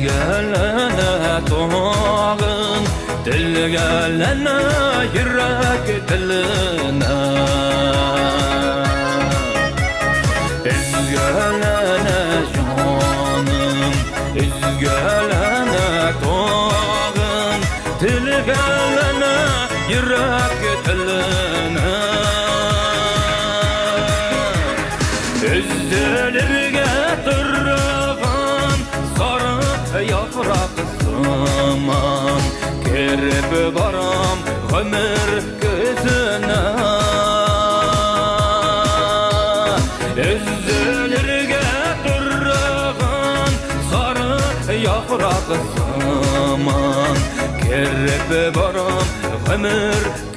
Üzgelene toğın, dilgelene yürek diline. Üzgelene canım, üzgelene toğın, dilgelene yürek diline. Üzdülürge durğan sarı yaprak saman, kerip baram ömür gözüne. Üzdülürge durğan sarı yaprak saman, kerip baram ömür